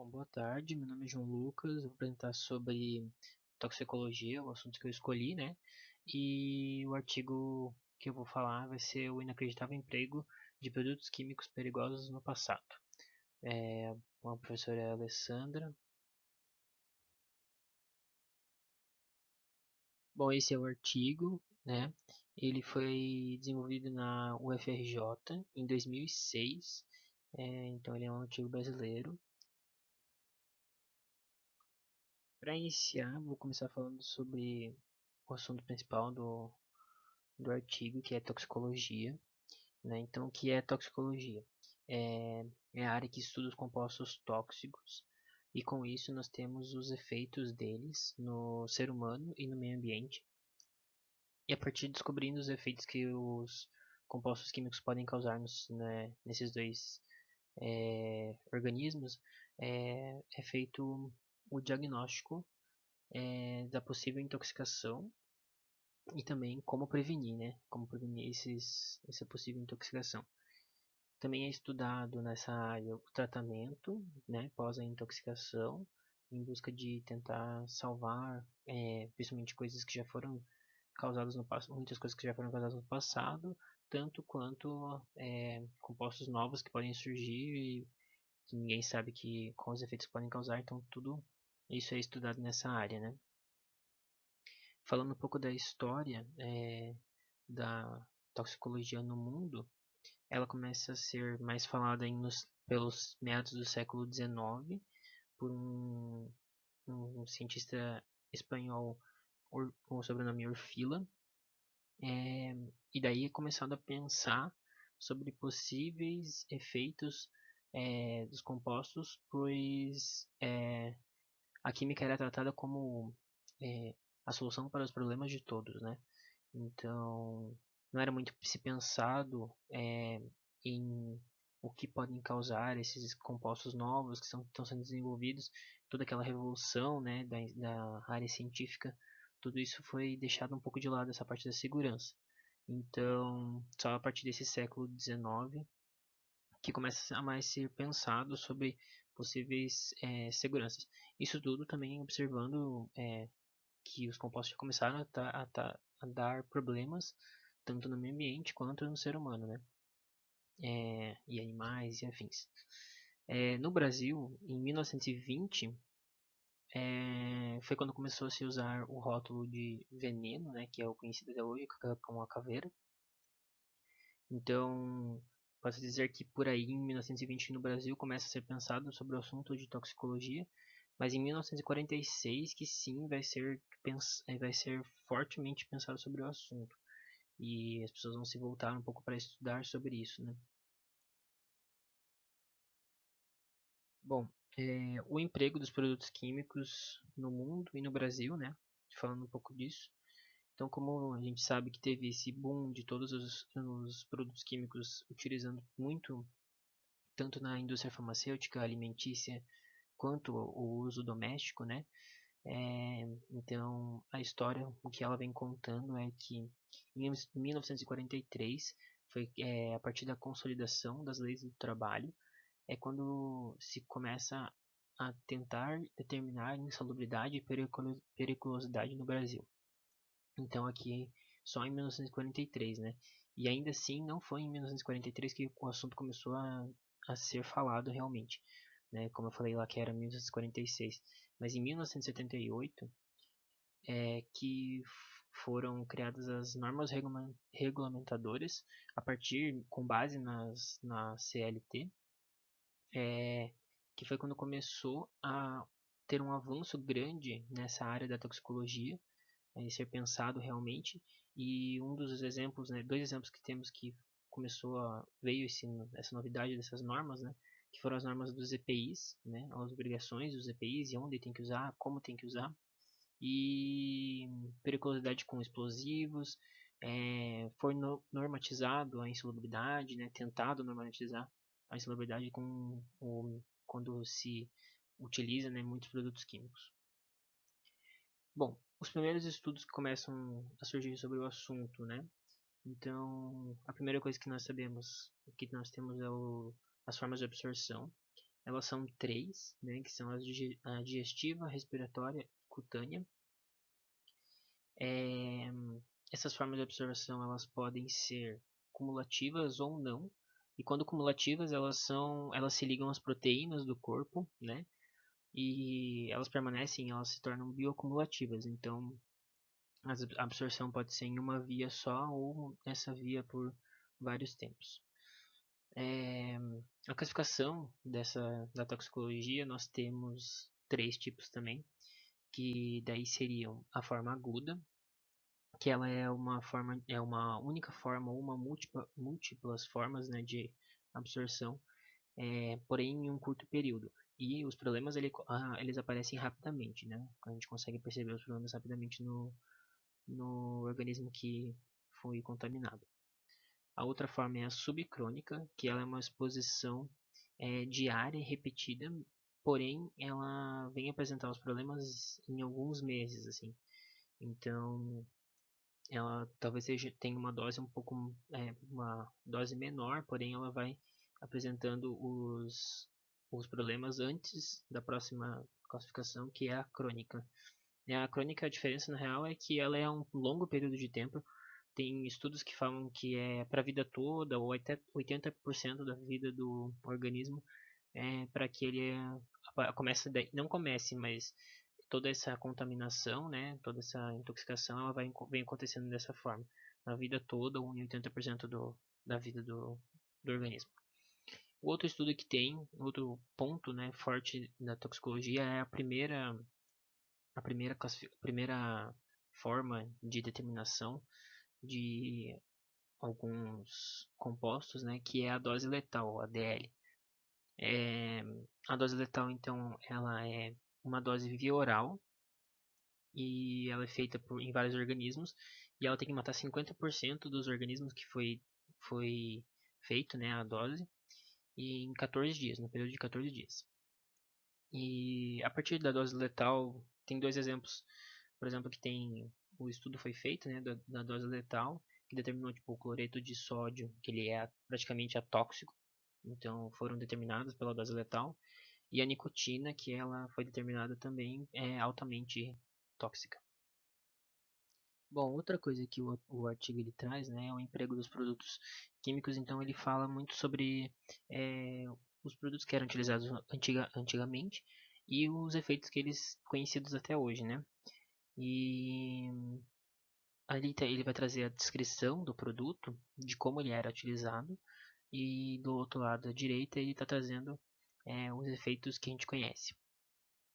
Bom, boa tarde, meu nome é João Lucas, vou apresentar sobre toxicologia, o assunto que eu escolhi, né? E o artigo que eu vou falar vai ser o inacreditável emprego de produtos químicos perigosos no passado. A professora é a Alessandra. Bom, esse é o artigo, né? Ele foi desenvolvido na UFRJ em 2006, então ele é um artigo brasileiro. Para iniciar, vou começar falando sobre o assunto principal do artigo, que é toxicologia, né? Então, o que é toxicologia? É a área que estuda os compostos tóxicos e com isso nós temos os efeitos deles no ser humano e no meio ambiente. E a partir de descobrindo os efeitos que os compostos químicos podem causar nesses dois organismos, é feito o diagnóstico da possível intoxicação e também como prevenir, né? Como prevenir essa possível intoxicação. Também é estudado nessa área o tratamento, né, pós a intoxicação, em busca de tentar salvar, principalmente coisas que já foram causadas no passado, muitas coisas que já foram causadas no passado, tanto quanto compostos novos que podem surgir e que ninguém sabe com os efeitos que podem causar, então tudo isso é estudado nessa área, né? Falando um pouco da história da toxicologia no mundo, ela começa a ser mais falada pelos meados do século XIX por um cientista espanhol com o sobrenome Orfila. E daí é começado a pensar sobre possíveis efeitos dos compostos, pois a química era tratada como é, a solução para os problemas de todos, né? Então, não era muito se pensado em o que podem causar esses compostos novos que estão sendo desenvolvidos, toda aquela revolução, né, da área científica, tudo isso foi deixado um pouco de lado, essa parte da segurança. Então, só a partir desse século XIX que começa a mais ser pensado sobre possíveis seguranças. Isso tudo também observando que os compostos já começaram a dar problemas tanto no meio ambiente quanto no ser humano, né? E animais e afins. No Brasil, em 1920, foi quando começou a se usar o rótulo de veneno, né, que é o conhecido até hoje como a caveira. Então, posso dizer que por aí, em 1920, no Brasil, começa a ser pensado sobre o assunto de toxicologia, mas em 1946 que sim vai ser fortemente pensado sobre o assunto. E as pessoas vão se voltar um pouco para estudar sobre isso, né? Bom, o emprego dos produtos químicos no mundo e no Brasil, né? Falando um pouco disso. Então, como a gente sabe que teve esse boom de todos os produtos químicos utilizando muito, tanto na indústria farmacêutica, alimentícia, quanto o uso doméstico, né? Então, a história, o que ela vem contando é que em 1943, foi a partir da consolidação das leis do trabalho, é quando se começa a tentar determinar insalubridade e periculosidade no Brasil. Então, aqui só em 1943, né? E ainda assim, não foi em 1943 que o assunto começou a ser falado realmente, né? Como eu falei lá que era 1946. Mas em 1978 que foram criadas as normas regulamentadoras a partir com base na CLT, que foi quando começou a ter um avanço grande nessa área da toxicologia, ser pensado realmente. E um dos exemplos, né, dois exemplos que temos que veio essa novidade dessas normas, né, que foram as normas dos EPIs, né, as obrigações dos EPIs e onde tem que usar, como tem que usar, e periculosidade com explosivos. Foi normatizado a insalubridade, né, tentado normatizar a insalubridade quando se utiliza, né, muitos produtos químicos. Bom, os primeiros estudos que começam a surgir sobre o assunto, né? Então, a primeira coisa que nós sabemos, que nós temos as formas de absorção. Elas são três, né, que são a digestiva, respiratória e cutânea. É, essas formas de absorção elas podem ser cumulativas ou não. E quando cumulativas, elas se ligam às proteínas do corpo, né? E elas permanecem, elas se tornam bioacumulativas. Então, a absorção pode ser em uma via só ou nessa via por vários tempos. A classificação da toxicologia, nós temos três tipos também, que daí seriam a forma aguda, que ela é uma única forma ou uma múltiplas formas, né, de absorção, porém em um curto período. E os problemas eles aparecem rapidamente, né? A gente consegue perceber os problemas rapidamente no organismo que foi contaminado. A outra forma é a subcrônica, que ela é uma exposição diária e repetida, porém ela vem apresentar os problemas em alguns meses, assim. Então, ela talvez tenha uma dose uma dose menor, porém ela vai apresentando os problemas antes da próxima classificação, que é a crônica. A crônica, a diferença na real é que ela é um longo período de tempo. Tem estudos que falam que é para a vida toda, ou até 80% da vida do organismo, para que ele não comece, mas toda essa contaminação, né, toda essa intoxicação, ela vem acontecendo dessa forma, na vida toda, ou em 80% da vida do organismo. O outro estudo que tem, outro ponto, né, forte da toxicologia é a primeira forma de determinação de alguns compostos, né, que é a dose letal, a DL. A dose letal, então, ela é uma dose via oral e ela é feita em vários organismos e ela tem que matar 50% dos organismos que foi feito, né, a dose, e em 14 dias, no período de 14 dias. E a partir da dose letal, tem dois exemplos. Por exemplo, que tem o estudo foi feito, né, da dose letal, que determinou tipo o cloreto de sódio, que ele é praticamente atóxico. Então, foram determinados pela dose letal, e a nicotina, que ela foi determinada também é altamente tóxica. Bom, outra coisa que o artigo ele traz, né, é o emprego dos produtos químicos. Então ele fala muito sobre é, os produtos que eram utilizados antigamente e os efeitos que eles conhecidos até hoje, né? E ali ele vai trazer a descrição do produto, de como ele era utilizado, e do outro lado à direita ele está trazendo os efeitos que a gente conhece.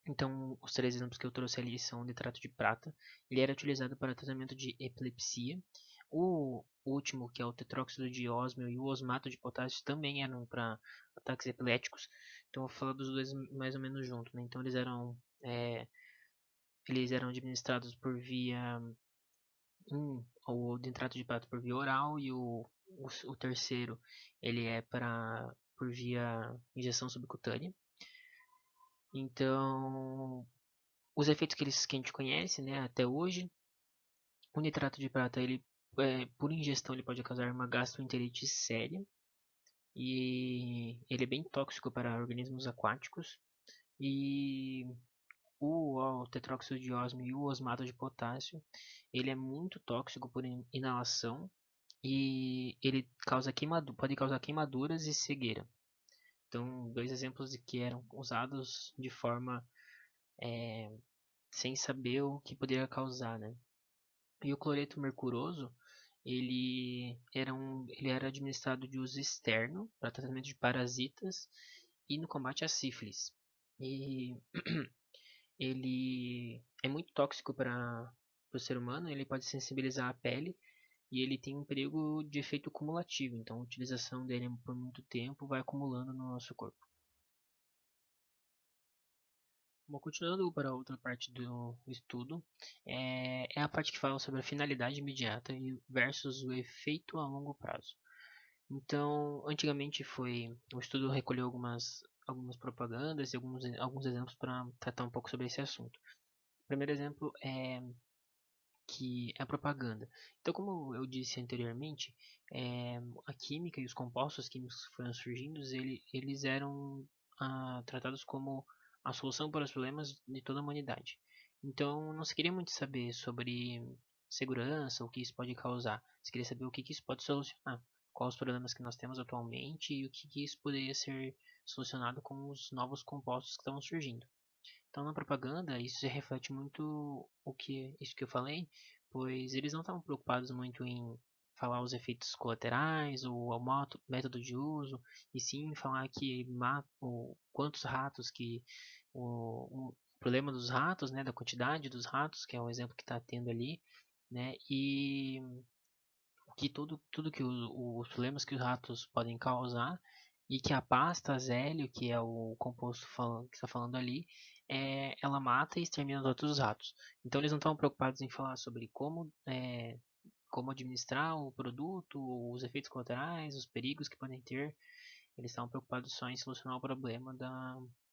Então, os três exemplos que eu trouxe ali são o nitrato de prata. Ele era utilizado para tratamento de epilepsia. O último, que é o tetróxido de ósmio e o osmato de potássio, também eram para ataques epiléticos. Então, eu vou falar dos dois mais ou menos juntos, né? Então, eles eram administrados por via o nitrato de prata por via oral e o terceiro ele é por via injeção subcutânea. Então, os efeitos que a gente conhece, né, até hoje, o nitrato de prata, ele, por ingestão, ele pode causar uma gastroenterite séria e ele é bem tóxico para organismos aquáticos. E o tetróxido de ósmio e o osmato de potássio, ele é muito tóxico por inalação e ele pode causar queimaduras e cegueira. Então, dois exemplos de que eram usados de forma sem saber o que poderia causar, né? E o cloreto mercuroso, ele era administrado de uso externo para tratamento de parasitas e no combate à sífilis. E ele é muito tóxico para o ser humano, ele pode sensibilizar a pele e ele tem um perigo de efeito cumulativo, então a utilização dele por muito tempo vai acumulando no nosso corpo. Bom, continuando para outra parte do estudo, é a parte que fala sobre a finalidade imediata versus o efeito a longo prazo. Então, antigamente o estudo recolheu algumas propagandas e alguns exemplos para tratar um pouco sobre esse assunto. O primeiro exemplo é que é a propaganda. Então, como eu disse anteriormente, a química e os compostos químicos que foram surgindo, eles eram tratados como a solução para os problemas de toda a humanidade. Então, não se queria muito saber sobre segurança, o que isso pode causar. Se queria saber o que isso pode solucionar, quais os problemas que nós temos atualmente e o que isso poderia ser solucionado com os novos compostos que estão surgindo. Então, na propaganda, isso se reflete muito isso que eu falei, pois eles não estavam preocupados muito em falar os efeitos colaterais ou o método de uso, e sim falar que quantos ratos o problema dos ratos, né, da quantidade dos ratos, que é o exemplo que está tendo ali, né, e que tudo que os problemas que os ratos podem causar e que a pasta azélio, que é o composto que está falando ali, ela mata e extermina os outros ratos. Então eles não estão preocupados em falar sobre como administrar o produto, os efeitos colaterais, os perigos que podem ter. Eles estavam preocupados só em solucionar o problema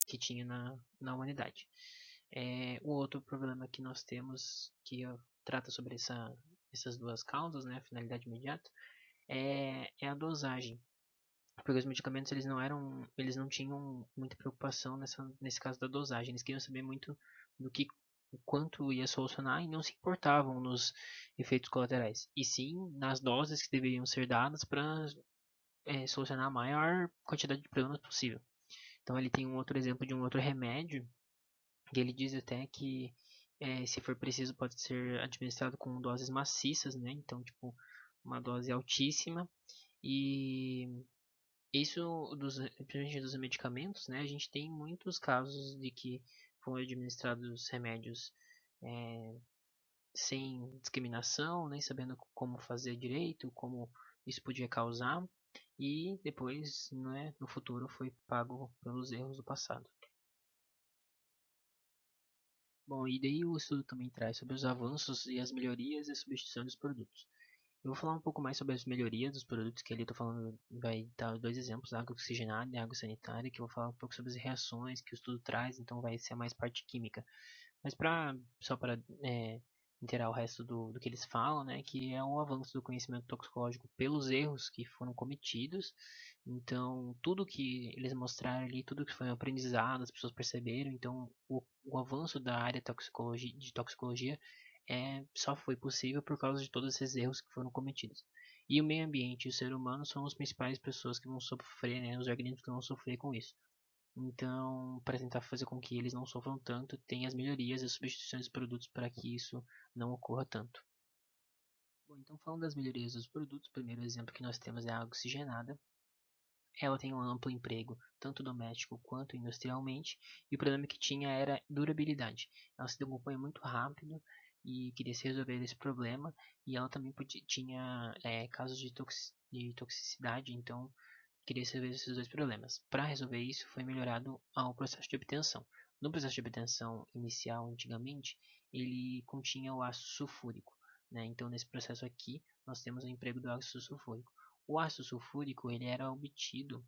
que tinha na humanidade. O outro problema que nós temos, que trata sobre essas duas causas, né, a finalidade imediata, é a dosagem. Porque os medicamentos eles não tinham muita preocupação nesse caso da dosagem. Eles queriam saber muito o quanto ia solucionar e não se importavam nos efeitos colaterais. E sim nas doses que deveriam ser dadas para solucionar a maior quantidade de problemas possível. Então ele tem um outro exemplo de um outro remédio que ele diz até que se for preciso pode ser administrado com doses maciças, né? Então tipo uma dose altíssima e isso, principalmente dos medicamentos, né? A gente tem muitos casos de que foram administrados remédios é, sem discriminação, nem sabendo como fazer direito, como isso podia causar, e depois, né, no futuro, foi pago pelos erros do passado. Bom, e daí o estudo também traz sobre os avanços e as melhorias e a substituição dos produtos. Eu vou falar um pouco mais sobre as melhorias dos produtos, que ali eu tô falando, vai dar dois exemplos, água oxigenada e água sanitária, que eu vou falar um pouco sobre as reações que o estudo traz, então vai ser mais parte química. Mas só para inteirar o resto do que eles falam, né, que é um avanço do conhecimento toxicológico pelos erros que foram cometidos. Então, tudo que eles mostraram ali, tudo que foi um aprendizado, as pessoas perceberam. Então, o avanço da área de toxicologia só foi possível por causa de todos esses erros que foram cometidos. E o meio ambiente e o ser humano são as principais pessoas que vão sofrer, né, os organismos que vão sofrer com isso. Então, para tentar fazer com que eles não sofram tanto, tem as melhorias e as substituições de produtos para que isso não ocorra tanto. Bom, então falando das melhorias dos produtos, o primeiro exemplo que nós temos é a água oxigenada. Ela tem um amplo emprego, tanto doméstico quanto industrialmente, e o problema que tinha era durabilidade. Ela se decompõe muito rápido e queria se resolver esse problema, e ela também tinha casos de toxicidade, então queria resolver esses dois problemas. Para resolver isso, foi melhorado o processo de obtenção. No processo de obtenção inicial, antigamente, ele continha o ácido sulfúrico. Né? Então, nesse processo aqui, nós temos o emprego do ácido sulfúrico. O ácido sulfúrico ele era obtido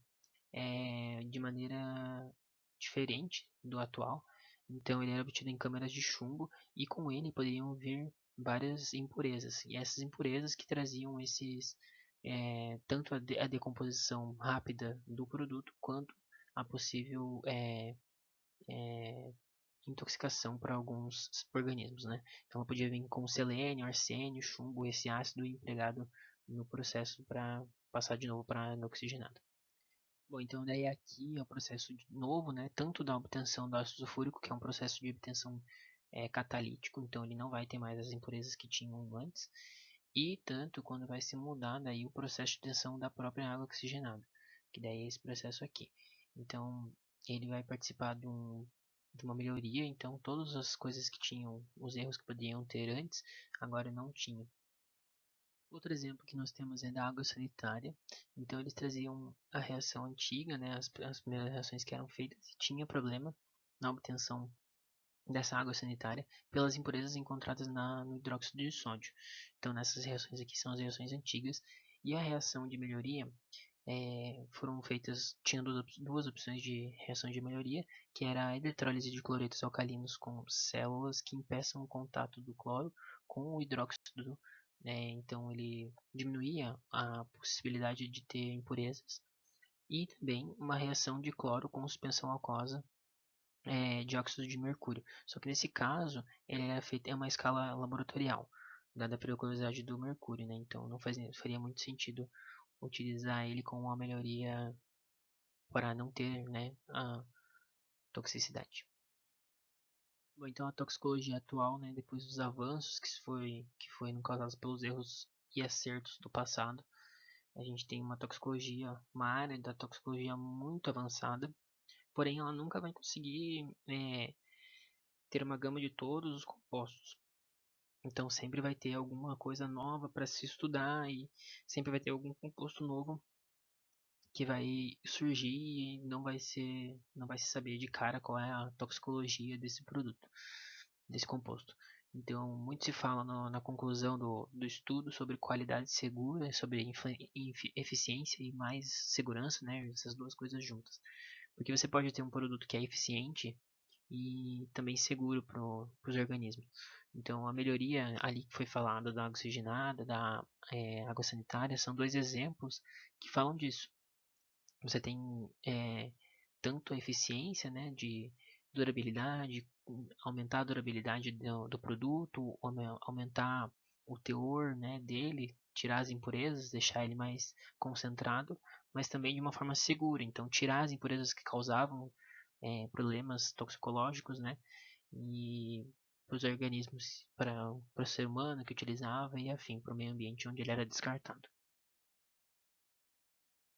de maneira diferente do atual. Então, ele era obtido em câmeras de chumbo e com ele poderiam vir várias impurezas. E essas impurezas que traziam tanto a decomposição rápida do produto quanto a possível intoxicação para alguns organismos, né? Então, ela podia vir com selênio, arsênio, chumbo, esse ácido empregado no processo para passar de novo para oxigenado. Bom, então daí aqui é o processo novo, né? Tanto da obtenção do ácido sulfúrico, que é um processo de obtenção catalítico, então ele não vai ter mais as impurezas que tinham antes, e tanto quando vai se mudar daí o processo de obtenção da própria água oxigenada, que daí é esse processo aqui. Então ele vai participar de uma melhoria, então todas as coisas que tinham, os erros que podiam ter antes, agora não tinham. Outro exemplo que nós temos é da água sanitária. Então eles traziam a reação antiga, né, as primeiras reações que eram feitas e tinha problema na obtenção dessa água sanitária pelas impurezas encontradas no hidróxido de sódio. Então nessas reações aqui são as reações antigas e a reação de melhoria foram feitas, tinha duas opções de reação de melhoria, que era a eletrólise de cloretos alcalinos com células que impeçam o contato do cloro com o hidróxido, então ele diminuía a possibilidade de ter impurezas, e também uma reação de cloro com suspensão aquosa de óxido de mercúrio. Só que nesse caso, ele é feito em uma escala laboratorial, dada a periculosidade do mercúrio, né? Então não faria muito sentido utilizar ele como uma melhoria para não ter, né, a toxicidade. Bom, então a toxicologia atual, né, depois dos avanços que foram causados pelos erros e acertos do passado, a gente tem uma área da toxicologia muito avançada, porém ela nunca vai conseguir ter uma gama de todos os compostos. Então sempre vai ter alguma coisa nova para se estudar e sempre vai ter algum composto novo que vai surgir e não vai se saber de cara qual é a toxicologia desse produto, desse composto. Então, muito se fala na conclusão do estudo sobre qualidade segura, sobre eficiência e mais segurança, né? Essas duas coisas juntas. Porque você pode ter um produto que é eficiente e também seguro para os organismos. Então, a melhoria ali que foi falada da água oxigenada, da água sanitária, são dois exemplos que falam disso. Você tem tanto a eficiência, né, de durabilidade, aumentar a durabilidade do produto, aumentar o teor, né, dele, tirar as impurezas, deixar ele mais concentrado, mas também de uma forma segura. Então, tirar as impurezas que causavam problemas toxicológicos, né, e para os organismos, para o ser humano que utilizava e afim, para o meio ambiente onde ele era descartado.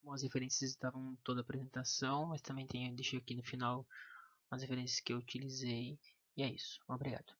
Bom, as referências estavam em toda a apresentação, mas também deixei aqui no final as referências que eu utilizei. E é isso. Obrigado.